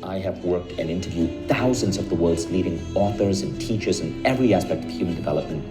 I have worked and interviewed thousands of the world's leading authors and teachers in every aspect of human development.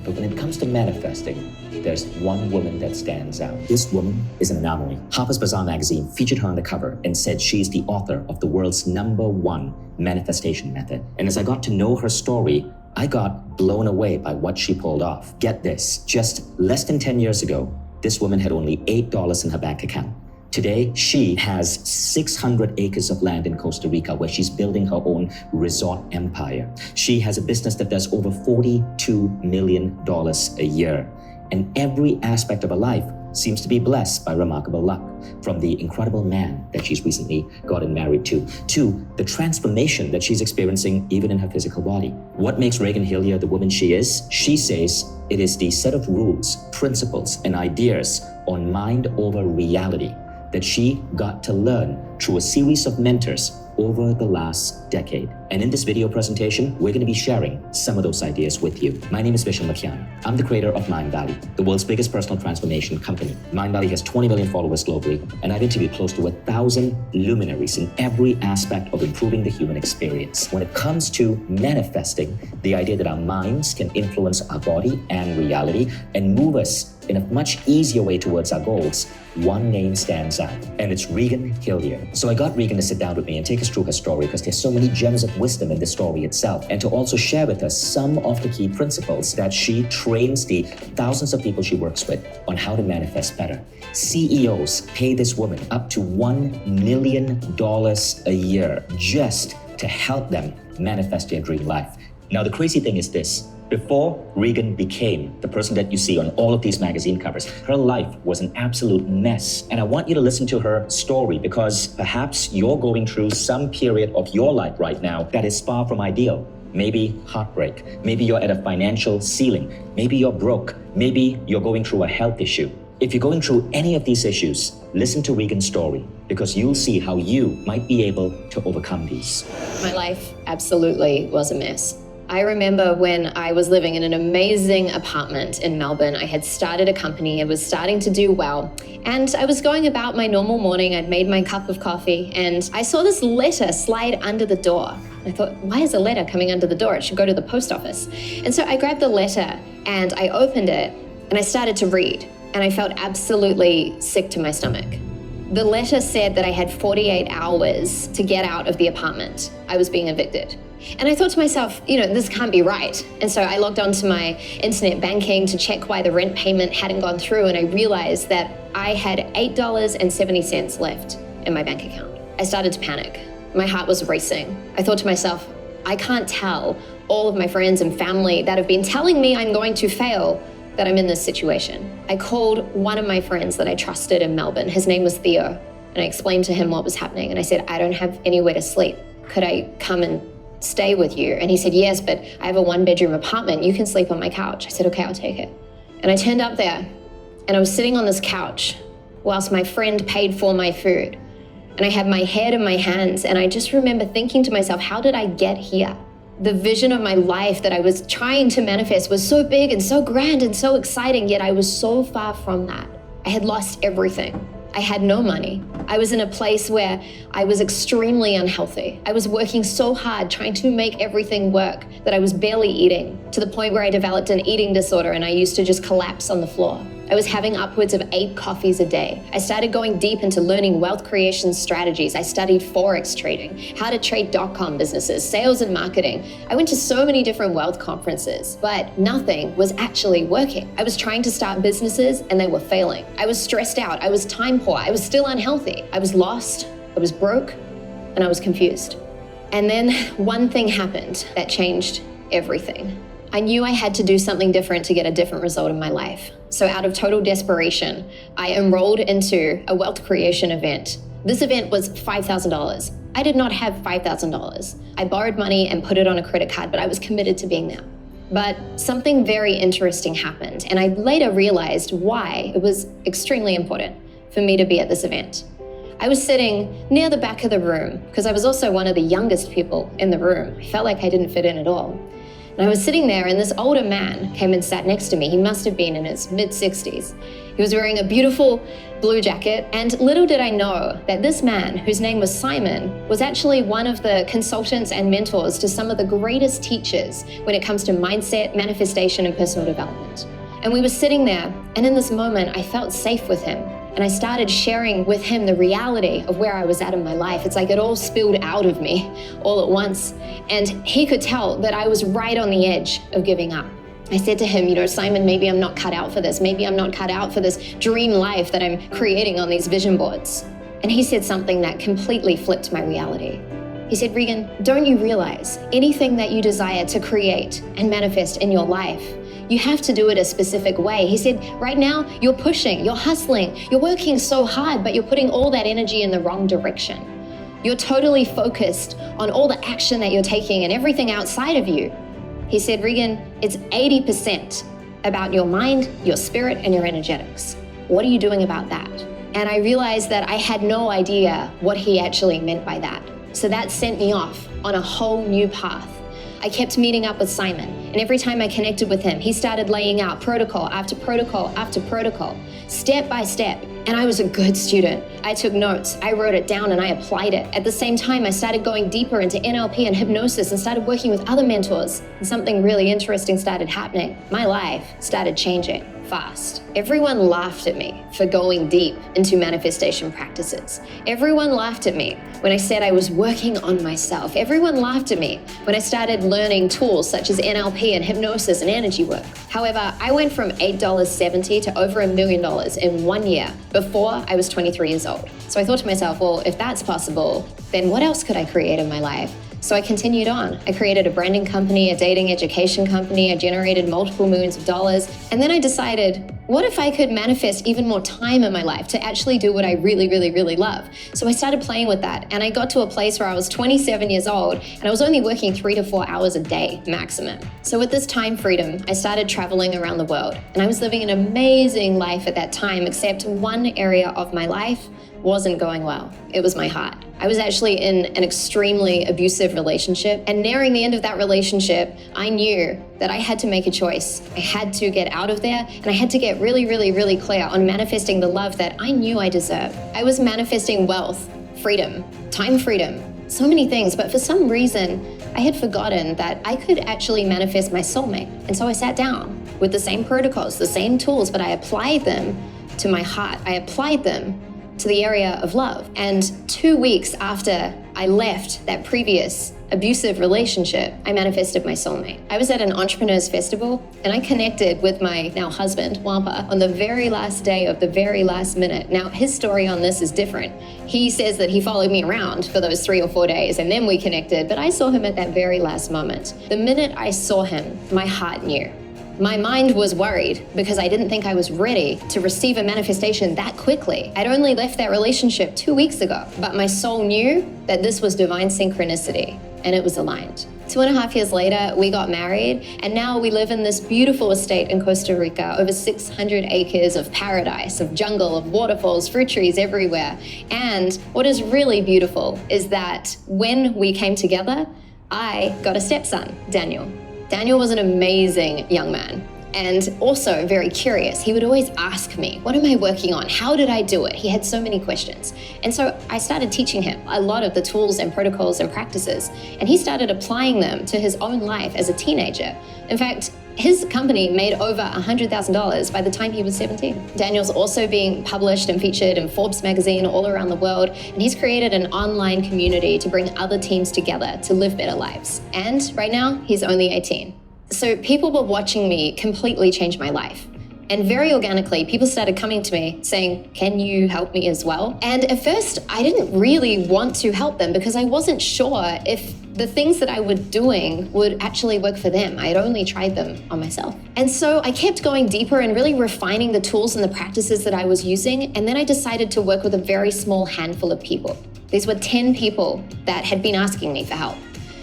But when it comes to manifesting, there's one woman that stands out. This woman is an anomaly. Harper's Bazaar magazine featured her on the cover and said she's the author of the world's #1 manifestation method. And as I got to know her story, I got blown away by what she pulled off. Get this, just less than 10 years ago, this woman had only $8 in her bank account. Today, she has 600 acres of land in Costa Rica where she's building her own resort empire. She has a business that does over $42 million a year. And every aspect of her life seems to be blessed by remarkable luck, from the incredible man that she's recently gotten married to the transformation that she's experiencing even in her physical body. What makes Reagan Hillier the woman she is? She says it is the set of rules, principles, and ideas on mind over reality that she got to learn through a series of mentors over the last decade. And in this video presentation, we're going to be sharing some of those ideas with you. My name is Vishal Makian. I'm the creator of MindValley, the world's biggest personal transformation company. MindValley has 20 million followers globally, and I've interviewed close to 1,000 luminaries in every aspect of improving the human experience. When it comes to manifesting, the idea that our minds can influence our body and reality and move us in a much easier way towards our goals, one name stands out, and it's Reagan Hillier. So I got Reagan to sit down with me and take us through her story because there's so many gems of wisdom in the story itself, and to also share with us some of the key principles that she trains the thousands of people she works with on how to manifest better. CEOs pay this woman up to $1 million a year just to help them manifest their dream life. Now, the crazy thing is this. Before Reagan became the person that you see on all of these magazine covers, her life was an absolute mess. And I want you to listen to her story because perhaps you're going through some period of your life right now that is far from ideal. Maybe heartbreak. Maybe you're at a financial ceiling. Maybe you're broke. Maybe you're going through a health issue. If you're going through any of these issues, listen to Reagan's story because you'll see how you might be able to overcome these. My life absolutely was a mess. I remember when I was living in an amazing apartment in Melbourne. I had started a company, it was starting to do well, and I was going about my normal morning. I'd made my cup of coffee, and I saw this letter slide under the door. I thought, why is a letter coming under the door? It should go to the post office. And so I grabbed the letter, and I opened it, and I started to read, and I felt absolutely sick to my stomach. The letter said that I had 48 hours to get out of the apartment. I was being evicted. And I thought to myself, this can't be right. And so I logged onto my internet banking to check why the rent payment hadn't gone through, and I realized that I had $8.70 left in my bank account. I started to panic. My heart was racing. I thought to myself, I can't tell all of my friends and family that have been telling me I'm going to fail that I'm in this situation. I called one of my friends that I trusted in Melbourne. His name was Theo, and I explained to him what was happening. And I said, I don't have anywhere to sleep. Could I come and stay with you? And he said, yes, but I have a 1-bedroom apartment. You can sleep on my couch. I said, okay, I'll take it. And I turned up there and I was sitting on this couch whilst my friend paid for my food. And I had my head in my hands. And I just remember thinking to myself, how did I get here? The vision of my life that I was trying to manifest was so big and so grand and so exciting, yet I was so far from that. I had lost everything. I had no money. I was in a place where I was extremely unhealthy. I was working so hard trying to make everything work that I was barely eating, to the point where I developed an eating disorder and I used to just collapse on the floor. I was having upwards of 8 coffees a day. I started going deep into learning wealth creation strategies. I studied Forex trading, how to trade .com businesses, sales and marketing. I went to so many different wealth conferences, but nothing was actually working. I was trying to start businesses and they were failing. I was stressed out. I was time poor. I was still unhealthy. I was lost. I was broke, and I was confused. And then one thing happened that changed everything. I knew I had to do something different to get a different result in my life. So out of total desperation, I enrolled into a wealth creation event. This event was $5,000. I did not have $5,000. I borrowed money and put it on a credit card, but I was committed to being there. But something very interesting happened, and I later realized why it was extremely important for me to be at this event. I was sitting near the back of the room because I was also one of the youngest people in the room. I felt like I didn't fit in at all. And I was sitting there and this older man came and sat next to me. He must have been in his mid-60s. He was wearing a beautiful blue jacket, and little did I know that this man, whose name was Simon, was actually one of the consultants and mentors to some of the greatest teachers when it comes to mindset, manifestation, and personal development. And we were sitting there, and in this moment, I felt safe with him. And I started sharing with him the reality of where I was at in my life. It's like it all spilled out of me all at once. And he could tell that I was right on the edge of giving up. I said to him, Simon, maybe I'm not cut out for this. Maybe I'm not cut out for this dream life that I'm creating on these vision boards. And he said something that completely flipped my reality. He said, Regan, don't you realize anything that you desire to create and manifest in your life, you have to do it a specific way. He said, right now, you're pushing, you're hustling, you're working so hard, but you're putting all that energy in the wrong direction. You're totally focused on all the action that you're taking and everything outside of you. He said, Regan, it's 80% about your mind, your spirit, and your energetics. What are you doing about that? And I realized that I had no idea what he actually meant by that. So that sent me off on a whole new path. I kept meeting up with Simon, and every time I connected with him, he started laying out protocol after protocol after protocol, step by step. And I was a good student. I took notes, I wrote it down, and I applied it. At the same time, I started going deeper into NLP and hypnosis and started working with other mentors. And something really interesting started happening. My life started changing fast. Everyone laughed at me for going deep into manifestation practices. Everyone laughed at me when I said I was working on myself. Everyone laughed at me when I started learning tools such as NLP and hypnosis and energy work. However, I went from $8.70 to over $1 million in 1 year before I was 23 years old. So I thought to myself, well, if that's possible, then what else could I create in my life? So I continued on. I created a branding company, a dating education company. I generated multiple millions of dollars. And then I decided, what if I could manifest even more time in my life to actually do what I really, really, really love? So I started playing with that. And I got to a place where I was 27 years old and I was only working 3 to 4 hours a day maximum. So with this time freedom, I started traveling around the world. And I was living an amazing life at that time, except one area of my life wasn't going well. It was my heart. I was actually in an extremely abusive relationship, and nearing the end of that relationship, I knew that I had to make a choice. I had to get out of there, and I had to get really, really, really clear on manifesting the love that I knew I deserved. I was manifesting wealth, freedom, time freedom, so many things, but for some reason, I had forgotten that I could actually manifest my soulmate. And so I sat down with the same protocols, the same tools, but I applied them to my heart. I applied them to the area of love. And 2 weeks after I left that previous abusive relationship, I manifested my soulmate. I was at an entrepreneurs festival and I connected with my now husband, Wampa, on the very last day of the very last minute. Now, his story on this is different. He says that he followed me around for those 3 or 4 days and then we connected, but I saw him at that very last moment. The minute I saw him, my heart knew. My mind was worried because I didn't think I was ready to receive a manifestation that quickly. I'd only left that relationship 2 weeks ago, but my soul knew that this was divine synchronicity and it was aligned. 2.5 years later, we got married and now we live in this beautiful estate in Costa Rica, over 600 acres of paradise, of jungle, of waterfalls, fruit trees everywhere. And what is really beautiful is that when we came together, I got a stepson, Daniel. Daniel was an amazing young man and also very curious. He would always ask me, what am I working on? How did I do it? He had so many questions. And so I started teaching him a lot of the tools and protocols and practices, and he started applying them to his own life as a teenager. In fact, his company made over $100,000 by the time he was 17. Daniel's also being published and featured in Forbes magazine all around the world, and he's created an online community to bring other teams together to live better lives. And right now, he's only 18. So people were watching me completely change my life. And very organically, people started coming to me saying, can you help me as well? And at first, I didn't really want to help them because I wasn't sure if the things that I was doing would actually work for them. I had only tried them on myself. And so I kept going deeper and really refining the tools and the practices that I was using. And then I decided to work with a very small handful of people. These were 10 people that had been asking me for help.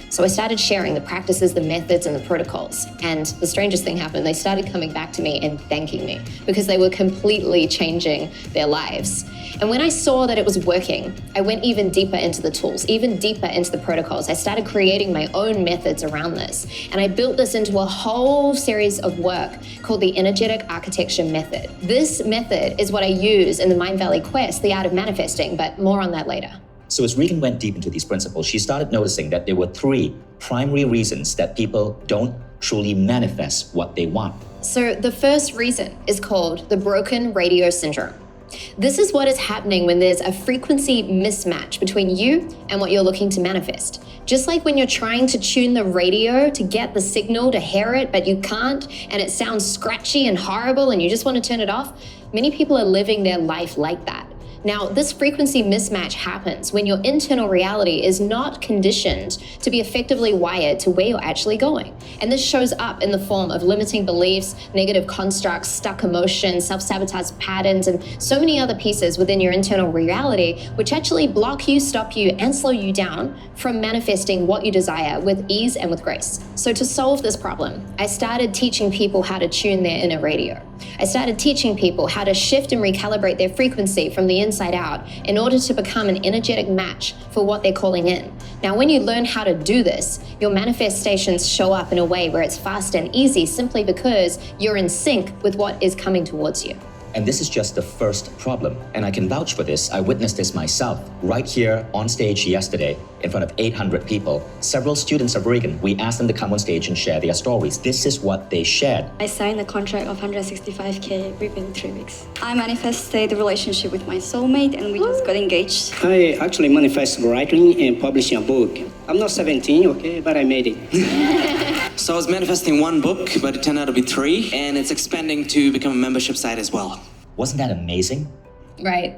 So I started sharing the practices, the methods, and the protocols. And the strangest thing happened. They started coming back to me and thanking me because they were completely changing their lives. And when I saw that it was working, I went even deeper into the tools, even deeper into the protocols. I started creating my own methods around this. And I built this into a whole series of work called the Energetic Architecture Method. This method is what I use in the MindValley Quest, The Art of Manifesting, but more on that later. So as Regan went deep into these principles, she started noticing that there were 3 primary reasons that people don't truly manifest what they want. So the first reason is called the broken radio syndrome. This is what is happening when there's a frequency mismatch between you and what you're looking to manifest. Just like when you're trying to tune the radio to get the signal to hear it, but you can't, and it sounds scratchy and horrible and you just want to turn it off, many people are living their life like that. Now, this frequency mismatch happens when your internal reality is not conditioned to be effectively wired to where you're actually going. And this shows up in the form of limiting beliefs, negative constructs, stuck emotions, self-sabotage patterns, and so many other pieces within your internal reality, which actually block you, stop you, and slow you down from manifesting what you desire with ease and with grace. So to solve this problem, I started teaching people how to tune their inner radio. I started teaching people how to shift and recalibrate their frequency from the inside out in order to become an energetic match for what they're calling in. Now, when you learn how to do this, your manifestations show up in a way where it's fast and easy simply because you're in sync with what is coming towards you. And this is just the first problem. And I can vouch for this. I witnessed this myself right here on stage yesterday in front of 800 people. Several students of Regan, we asked them to come on stage and share their stories. This is what they shared. I signed a contract of 165K within 3 weeks. I manifested the relationship with my soulmate and we just got engaged. I actually manifest writing and publishing a book. I'm not 17, okay, but I made it. So I was manifesting 1 book, but it turned out to be 3, and it's expanding to become a membership site as well. Wasn't that amazing? Right.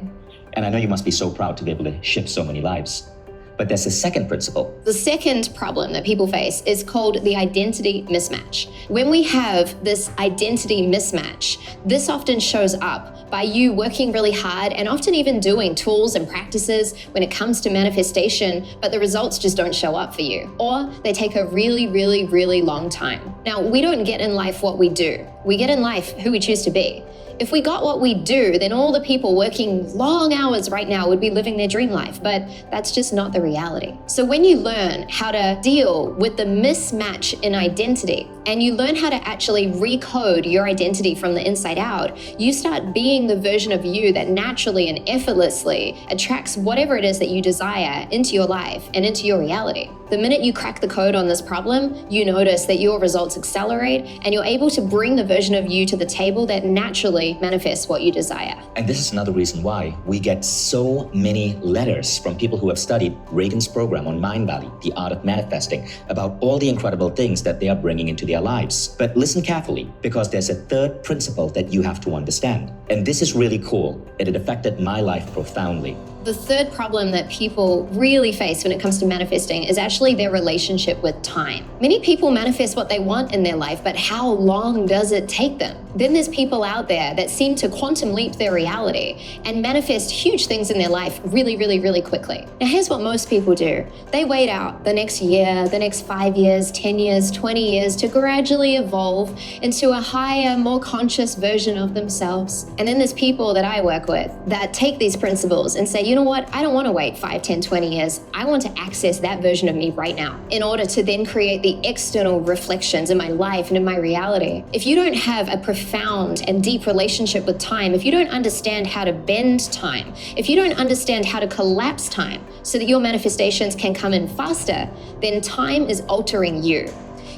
And I know you must be so proud to be able to shift so many lives. But there's a second principle. The second problem that people face is called the identity mismatch. When we have this identity mismatch, this often shows up by you working really hard and often even doing tools and practices when it comes to manifestation, but the results just don't show up for you. Or they take a really, really, really long time. Now, we don't get in life what we do. We get in life who we choose to be. If we got what we do, then all the people working long hours right now would be living their dream life, but that's just not the reality. So when you learn how to deal with the mismatch in identity, and you learn how to actually recode your identity from the inside out, you start being the version of you that naturally and effortlessly attracts whatever it is that you desire into your life and into your reality. The minute you crack the code on this problem, you notice that your results accelerate and you're able to bring the version of you to the table that naturally manifests what you desire. And this is another reason why we get so many letters from people who have studied Regan's program on MindValley, The Art of Manifesting, about all the incredible things that they are bringing into their lives. But listen carefully, because there's a third principle that you have to understand. And this is really cool, and it affected my life profoundly. The third problem that people really face when it comes to manifesting is actually their relationship with time. Many people manifest what they want in their life, but how long does it take them? Then there's people out there that seem to quantum leap their reality and manifest huge things in their life really, really, really quickly. Now, here's what most people do. They wait out the next year, the next 5 years, 10 years, 20 years to gradually evolve into a higher, more conscious version of themselves. And then there's people that I work with that take these principles and say, you know what? I don't want to wait 5, 10, 20 years. I want to access that version of me right now in order to then create the external reflections in my life and in my reality. If you don't have a profound and deep relationship with time, if you don't understand how to bend time, if you don't understand how to collapse time so that your manifestations can come in faster, then time is altering you.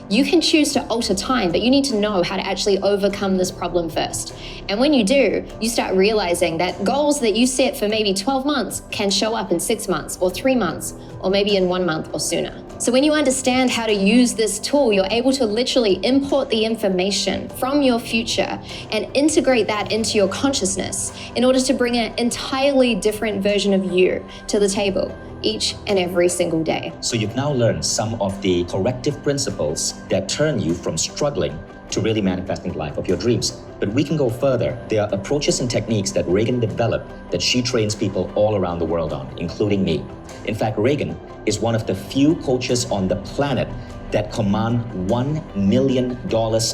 You can choose to alter time, but you need to know how to actually overcome this problem first. And when you do, you start realizing that goals that you set for maybe 12 months can show up in 6 months or 3 months, or maybe in 1 month or sooner. So when you understand how to use this tool, you're able to literally import the information from your future and integrate that into your consciousness in order to bring an entirely different version of you to the table each and every single day. So you've now learned some of the corrective principles that turn you from struggling to really manifesting the life of your dreams. But we can go further. There are approaches and techniques that Reagan developed that she trains people all around the world on, including me. In fact, Reagan is one of the few coaches on the planet that command $1 million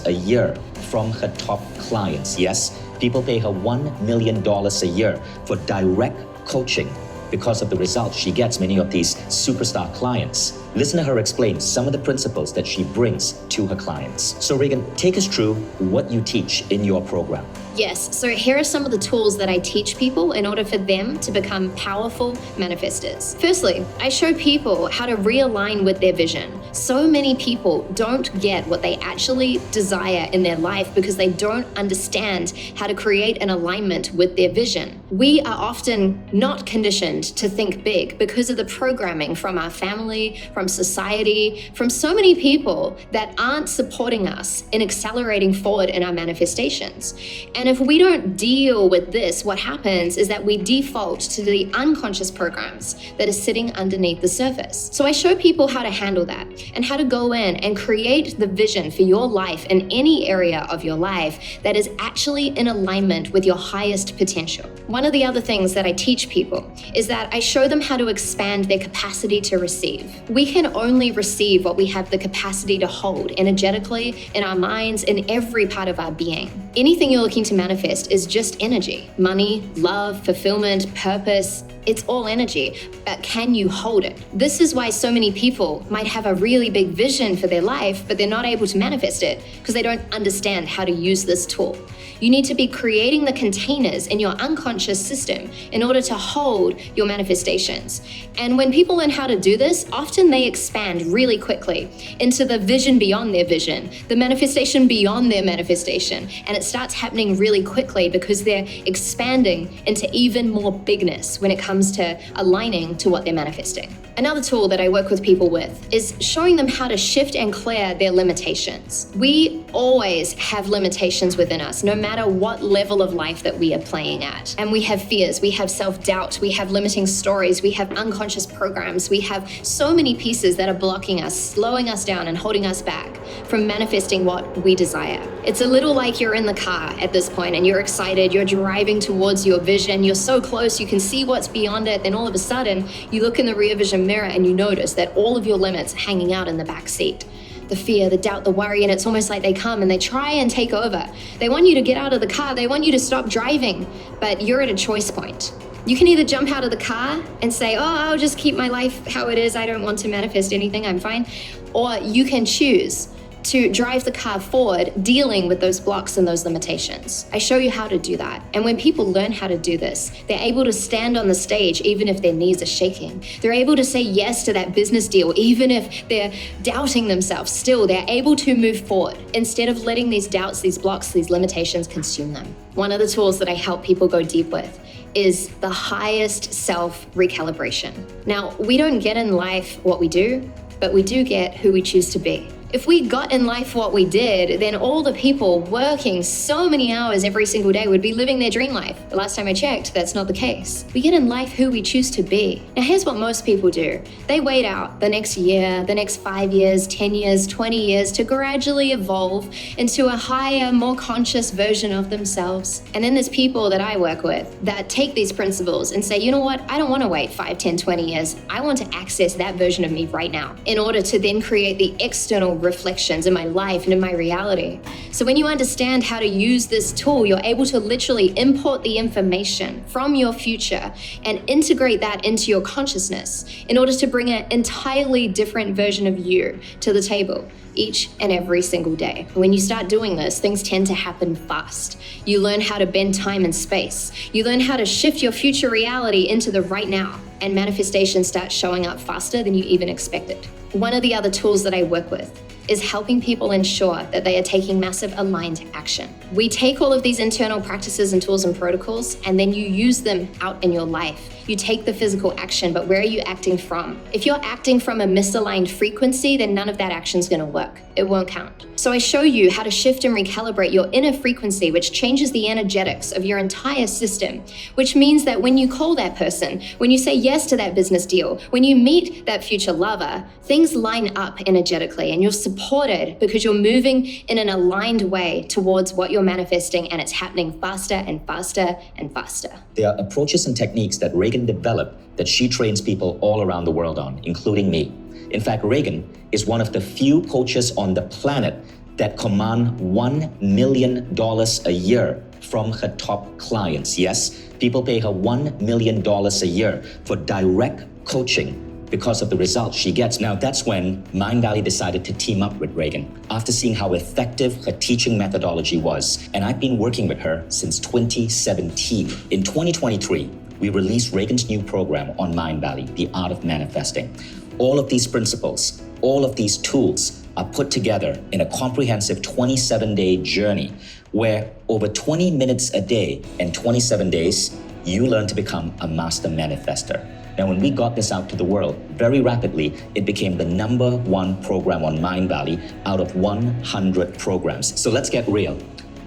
a year from her top clients. Yes, people pay her $1 million a year for direct coaching because of the results she gets many of these superstar clients. Listen to her explain some of the principles that she brings to her clients. So Reagan, take us through what you teach in your program. Yes, so here are some of the tools that I teach people in order for them to become powerful manifestors. Firstly, I show people how to realign with their vision. So many people don't get what they actually desire in their life because they don't understand how to create an alignment with their vision. We are often not conditioned to think big because of the programming from our family, from society, from so many people that aren't supporting us in accelerating forward in our manifestations. And if we don't deal with this, what happens is that we default to the unconscious programs that are sitting underneath the surface. So I show people how to handle that and how to go in and create the vision for your life in any area of your life that is actually in alignment with your highest potential. One of the other things that I teach people is that I show them how to expand their capacity to receive. We can only receive what we have the capacity to hold energetically, in our minds, in every part of our being. Anything you're looking to manifest is just energy. Money, love, fulfillment, purpose, it's all energy, but can you hold it? This is why so many people might have a really big vision for their life, but they're not able to manifest it because they don't understand how to use this tool. You need to be creating the containers in your unconscious system in order to hold your manifestations. And when people learn how to do this, often they expand really quickly into the vision beyond their vision, the manifestation beyond their manifestation. And it starts happening really quickly because they're expanding into even more bigness when it comes to aligning to what they're manifesting. Another tool that I work with people with is showing them how to shift and clear their limitations. We always have limitations within us, no matter what level of life that we are playing at. And we have fears, we have self-doubt, we have limiting stories, we have unconscious programs, we have so many pieces that are blocking us, slowing us down and holding us back from manifesting what we desire. It's a little like you're in the car at this point and you're excited, you're driving towards your vision, you're so close, you can see what's beyond it, then all of a sudden you look in the rear vision mirror and you notice that all of your limits are hanging out in the back seat. The fear, the doubt, the worry, and it's almost like they come and they try and take over. They want you to get out of the car, they want you to stop driving, but you're at a choice point. You can either jump out of the car and say, oh, I'll just keep my life how it is, I don't want to manifest anything, I'm fine. Or you can choose to drive the car forward, dealing with those blocks and those limitations. I show you how to do that. And when people learn how to do this, they're able to stand on the stage even if their knees are shaking. They're able to say yes to that business deal even if they're doubting themselves. Still, they're able to move forward instead of letting these doubts, these blocks, these limitations consume them. One of the tools that I help people go deep with is the highest self recalibration. Now, we don't get in life what we do, but we do get who we choose to be. If we got in life what we did, then all the people working so many hours every single day would be living their dream life. The last time I checked, that's not the case. We get in life who we choose to be. Now here's what most people do. They wait out the next year, the next 5 years, 10 years, 20 years to gradually evolve into a higher, more conscious version of themselves. And then there's people that I work with that take these principles and say, you know what, I don't want to wait 5, 10, 20 years. I want to access that version of me right now in order to then create the external reflections in my life and in my reality. So when you understand how to use this tool, you're able to literally import the information from your future and integrate that into your consciousness in order to bring an entirely different version of you to the table each and every single day. When you start doing this, things tend to happen fast. You learn how to bend time and space. You learn how to shift your future reality into the right now, and manifestation starts showing up faster than you even expected. One of the other tools that I work with is helping people ensure that they are taking massive aligned action. We take all of these internal practices and tools and protocols, and then you use them out in your life you take the physical action, but where are you acting from? If you're acting from a misaligned frequency, then none of that action's gonna work. It won't count. So I show you how to shift and recalibrate your inner frequency, which changes the energetics of your entire system, which means that when you call that person, when you say yes to that business deal, when you meet that future lover, things line up energetically and you're supported because you're moving in an aligned way towards what you're manifesting, and it's happening faster and faster and faster. There are approaches and techniques that Reagan developed that she trains people all around the world on, including me. In fact, Reagan is one of the few coaches on the planet that command $1 million a year from her top clients. Yes, people pay her $1 million a year for direct coaching because of the results she gets. Now, that's when MindValley decided to team up with Reagan after seeing how effective her teaching methodology was. And I've been working with her since 2017. In 2023, we released Reagan's new program on MindValley, The Art of Manifesting. All of these principles, all of these tools are put together in a comprehensive 27-day journey where over 20 minutes a day and 27 days, you learn to become a master manifester. Now, when we got this out to the world, very rapidly, it became the #1 program on MindValley out of 100 programs. So let's get real.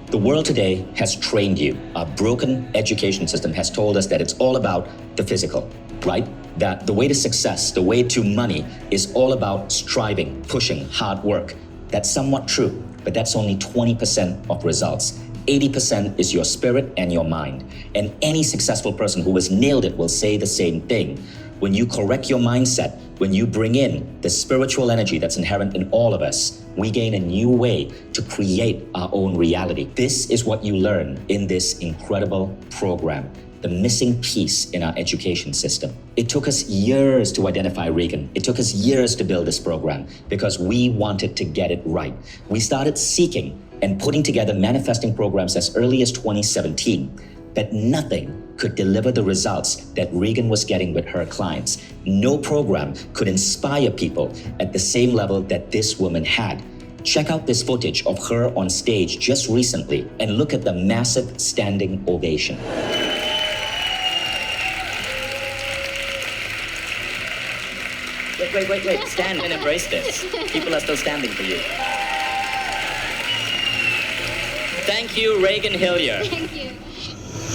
The world today has trained you. Our broken education system has told us that it's all about the physical, right? That the way to success, the way to money is all about striving, pushing, hard work. That's somewhat true, but that's only 20% of results. 80% is your spirit and your mind. And any successful person who has nailed it will say the same thing. When you correct your mindset, when you bring in the spiritual energy that's inherent in all of us, we gain a new way to create our own reality. This is what you learn in this incredible program, the missing piece in our education system. It took us years to identify Reagan. It took us years to build this program because we wanted to get it right. We started seeking and putting together manifesting programs as early as 2017, but nothing could deliver the results that Reagan was getting with her clients. No program could inspire people at the same level that this woman had. Check out this footage of her on stage just recently and look at the massive standing ovation. Wait, stand and embrace this. People are still standing for you. Thank you, Reagan Hillier. Thank you.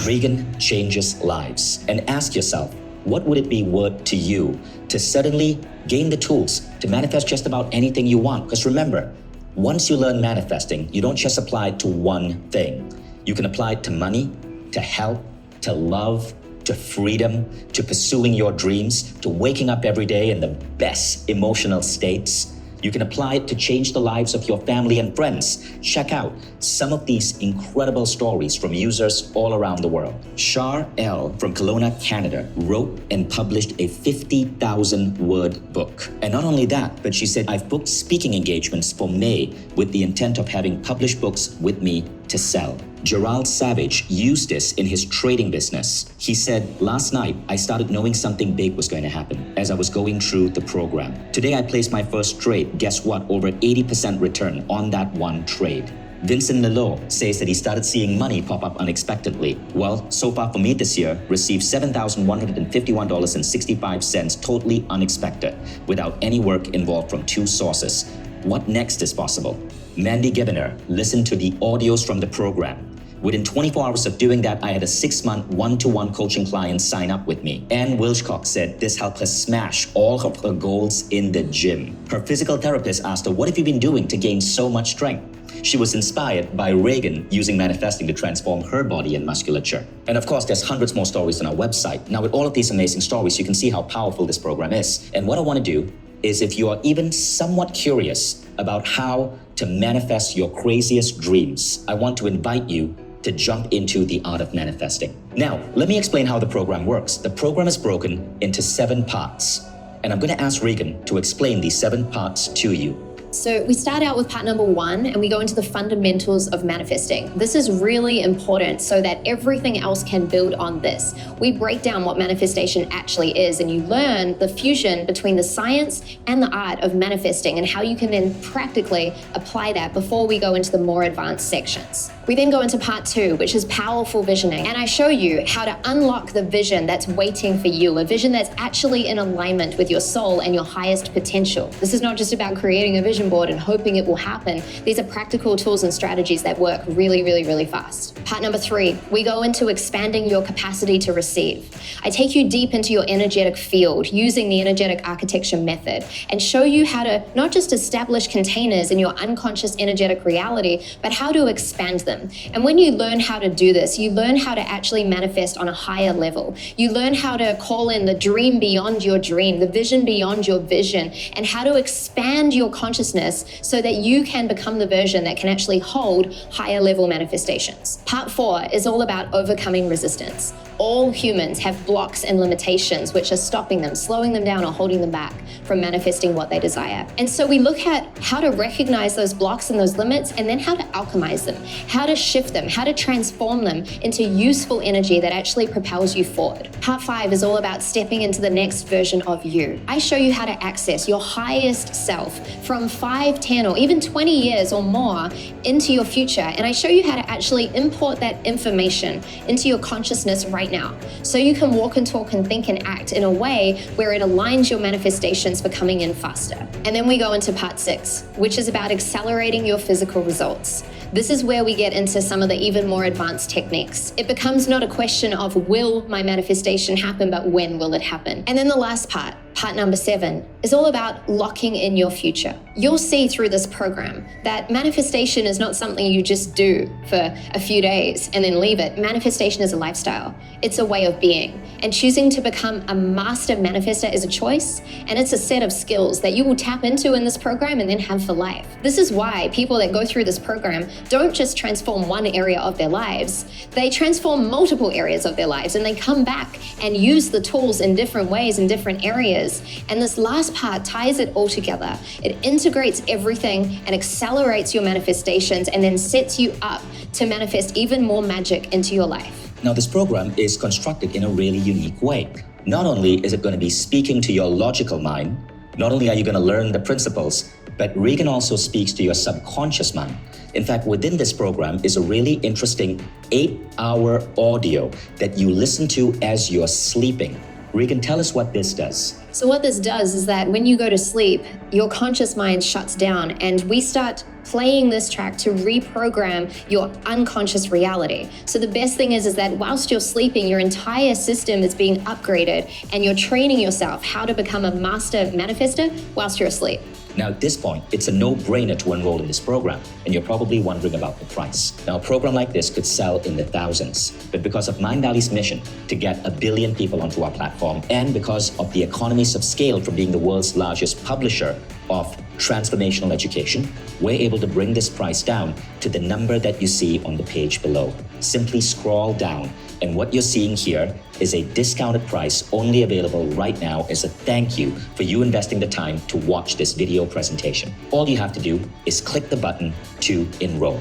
Reagan changes lives. And ask yourself, what would it be worth to you to suddenly gain the tools to manifest just about anything you want? Because remember, once you learn manifesting, you don't just apply it to one thing. You can apply it to money, to health, to love, to freedom, to pursuing your dreams, to waking up every day in the best emotional states. You can apply it to change the lives of your family and friends. Check out some of these incredible stories from users all around the world. Char L. from Kelowna, Canada, wrote and published a 50,000-word book. And not only that, but she said, I've booked speaking engagements for May with the intent of having published books with me to sell. Gerald Savage used this in his trading business. He said, last night, I started knowing something big was going to happen as I was going through the program. Today, I placed my first trade. Guess what? Over 80% return on that one trade. Vincent Lelot says that he started seeing money pop up unexpectedly. Well, so far for me this year, received $7,151.65 totally unexpected, without any work involved from 2 sources. What next is possible? Mandy Gibner listened to the audios from the program. Within 24 hours of doing that, I had a 6-month one-to-one coaching client sign up with me. Ann Wilchcock said this helped her smash all of her goals in the gym. Her physical therapist asked her, what have you been doing to gain so much strength? She was inspired by Reagan using manifesting to transform her body and musculature. And of course, there's hundreds more stories on our website. Now, with all of these amazing stories, you can see how powerful this program is. And what I want to do is, if you are even somewhat curious about how to manifest your craziest dreams, I want to invite you to jump into the art of manifesting. Now, let me explain how the program works. The program is broken into 7 parts, and I'm going to ask Reagan to explain these 7 parts to you. So we start out with part number 1 and we go into the fundamentals of manifesting. This is really important so that everything else can build on this. We break down what manifestation actually is, and you learn the fusion between the science and the art of manifesting and how you can then practically apply that before we go into the more advanced sections. We then go into part 2, which is powerful visioning. And I show you how to unlock the vision that's waiting for you, a vision that's actually in alignment with your soul and your highest potential. This is not just about creating a vision board and hoping it will happen. These are practical tools and strategies that work really, really, really fast. Part number 3, we go into expanding your capacity to receive. I take you deep into your energetic field using the energetic architecture method and show you how to not just establish containers in your unconscious energetic reality, but how to expand them. And when you learn how to do this, you learn how to actually manifest on a higher level. You learn how to call in the dream beyond your dream, the vision beyond your vision, and how to expand your consciousness so that you can become the version that can actually hold higher level manifestations. Part 4 is all about overcoming resistance. All humans have blocks and limitations which are stopping them, slowing them down, or holding them back from manifesting what they desire. And so we look at how to recognize those blocks and those limits, and then how to alchemize them, how to shift them, how to transform them into useful energy that actually propels you forward. Part 5 is all about stepping into the next version of you. I show you how to access your highest self from 5, 10, or even 20 years or more into your future. And I show you how to actually import that information into your consciousness right now, so you can walk and talk and think and act in a way where it aligns your manifestations for coming in faster. And then we go into part 6, which is about accelerating your physical results. This is where we get into some of the even more advanced techniques. It becomes not a question of will my manifestation happen, but when will it happen? And then the last part number 7, is all about locking in your future. You'll see through this program that manifestation is not something you just do for a few days and then leave it. Manifestation is a lifestyle. It's a way of being. And choosing to become a master manifester is a choice, and it's a set of skills that you will tap into in this program and then have for life. This is why people that go through this program don't just transform one area of their lives, they transform multiple areas of their lives, and they come back and use the tools in different ways in different areas. And this last part ties it all together. It integrates everything and accelerates your manifestations, and then sets you up to manifest even more magic into your life. Now, this program is constructed in a really unique way. Not only is it going to be speaking to your logical mind, not only are you going to learn the principles, but Regan also speaks to your subconscious mind. In fact, within this program is a really interesting 8-hour audio that you listen to as you're sleeping. Regan, tell us what this does. So what this does is that when you go to sleep, your conscious mind shuts down, and we start playing this track to reprogram your unconscious reality. So the best thing is that whilst you're sleeping, your entire system is being upgraded, and you're training yourself how to become a master manifester whilst you're asleep. Now, at this point, it's a no-brainer to enroll in this program, and you're probably wondering about the price. Now, a program like this could sell in the thousands, but because of MindValley's mission to get 1 billion people onto our platform, and because of the economies of scale from being the world's largest publisher of transformational education, we're able to bring this price down to the number that you see on the page below. Simply scroll down, and what you're seeing here is a discounted price only available right now as a thank you for you investing the time to watch this video presentation. All you have to do is click the button to enroll.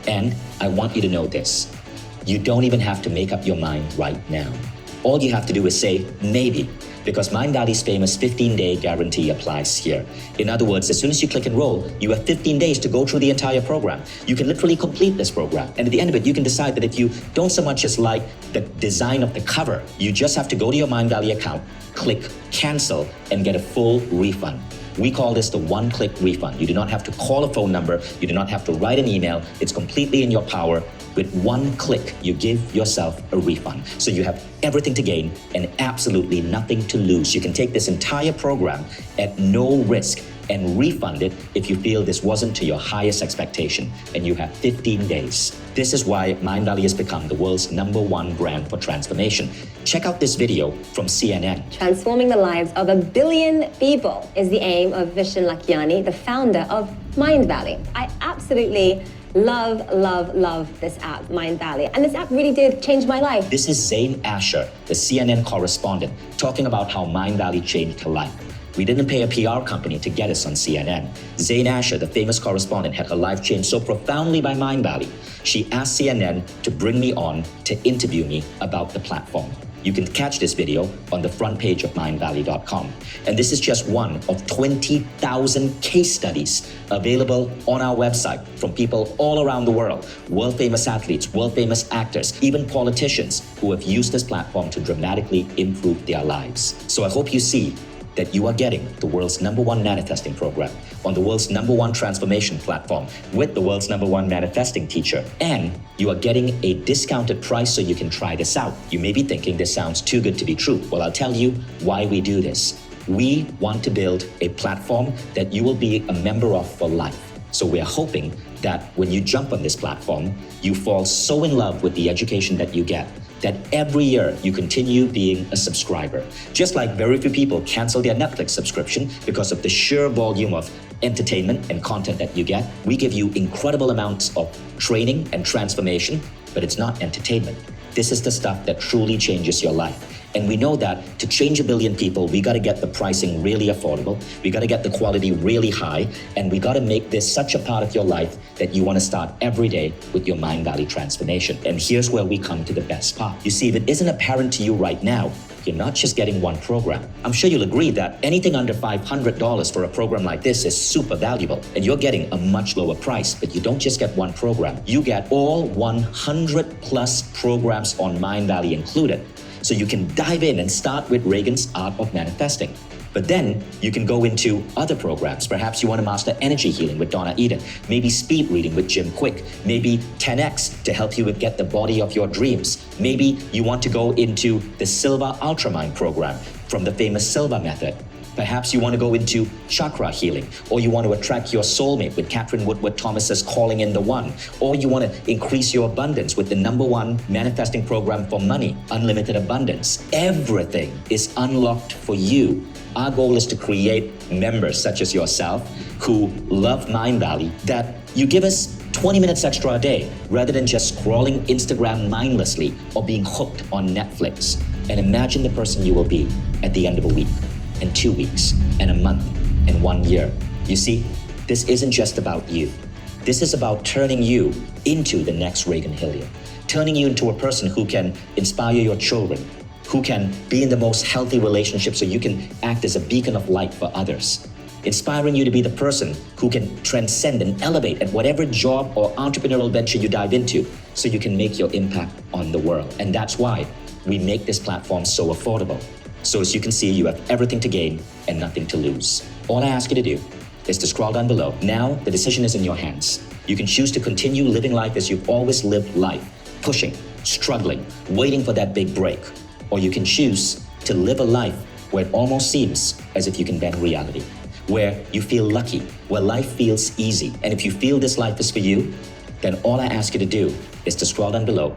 And I want you to know this: you don't even have to make up your mind right now. All you have to do is say maybe, because MindValley's famous 15-day guarantee applies here. In other words, as soon as you click enroll, you have 15 days to go through the entire program. You can literally complete this program. And at the end of it, you can decide that if you don't so much as like the design of the cover, you just have to go to your MindValley account, click cancel, and get a full refund. We call this the one-click refund. You do not have to call a phone number. You do not have to write an email. It's completely in your power. With one click, you give yourself a refund. So you have everything to gain and absolutely nothing to lose. You can take this entire program at no risk and refund it if you feel this wasn't to your highest expectation, and you have 15 days. This is why MindValley has become the world's #1 brand for transformation. Check out this video from CNN. Transforming the lives of 1 billion people is the aim of Vishen Lakhiani, the founder of MindValley. I absolutely love this app, MindValley. And this app really did change my life. This is Zain Asher, the CNN correspondent, talking about how MindValley changed her life. We didn't pay a PR company to get us on CNN. Zayn Asher, the famous correspondent, had her life changed so profoundly by MindValley. She asked CNN to bring me on to interview me about the platform. You can catch this video on the front page of MindValley.com. And this is just one of 20,000 case studies available on our website from people all around the world, world-famous athletes, world-famous actors, even politicians who have used this platform to dramatically improve their lives. So I hope you see that you are getting the world's #1 manifesting program on the world's #1 transformation platform with the world's #1 manifesting teacher. And you are getting a discounted price so you can try this out. You may be thinking this sounds too good to be true. Well, I'll tell you why we do this. We want to build a platform that you will be a member of for life. So we are hoping that when you jump on this platform, you fall so in love with the education that you get that every year you continue being a subscriber. Just like very few people cancel their Netflix subscription because of the sheer volume of entertainment and content that you get, we give you incredible amounts of training and transformation, but it's not entertainment. This is the stuff that truly changes your life. And we know that to change 1 billion people, we got to get the pricing really affordable. We got to get the quality really high. And we got to make this such a part of your life that you want to start every day with your MindValley transformation. And here's where we come to the best part. You see, if it isn't apparent to you right now, you're not just getting one program. I'm sure you'll agree that anything under $500 for a program like this is super valuable. And you're getting a much lower price, but you don't just get one program. You get all 100 plus programs on MindValley included. So you can dive in and start with Reagan's Art of Manifesting. But then you can go into other programs. Perhaps you want to master energy healing with Donna Eden, maybe speed reading with Jim Quick, maybe 10X to help you get the body of your dreams. Maybe you want to go into the Silva Ultramind program from the famous Silva method. Perhaps you want to go into chakra healing, or you want to attract your soulmate with Catherine Woodward Thomas's Calling in the One, or you want to increase your abundance with the #1 manifesting program for money, Unlimited Abundance. Everything is unlocked for you. Our goal is to create members such as yourself who love MindValley, that you give us 20 minutes extra a day rather than just scrolling Instagram mindlessly or being hooked on Netflix. And imagine the person you will be at the end of a week, and 2 weeks, and a month, and 1 year. You see, this isn't just about you. This is about turning you into the next Reagan Hilliard, turning you into a person who can inspire your children, who can be in the most healthy relationship so you can act as a beacon of light for others, inspiring you to be the person who can transcend and elevate at whatever job or entrepreneurial venture you dive into so you can make your impact on the world. And that's why we make this platform so affordable. So as you can see, you have everything to gain and nothing to lose. All I ask you to do is to scroll down below. Now, the decision is in your hands. You can choose to continue living life as you've always lived life, pushing, struggling, waiting for that big break. Or you can choose to live a life where it almost seems as if you can bend reality, where you feel lucky, where life feels easy. And if you feel this life is for you, then all I ask you to do is to scroll down below,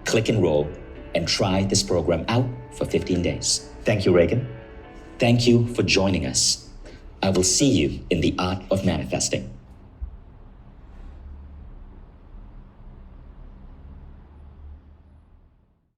click enroll, and try this program out for 15 days. Thank you, Reagan. Thank you for joining us. I will see you in the Art of Manifesting.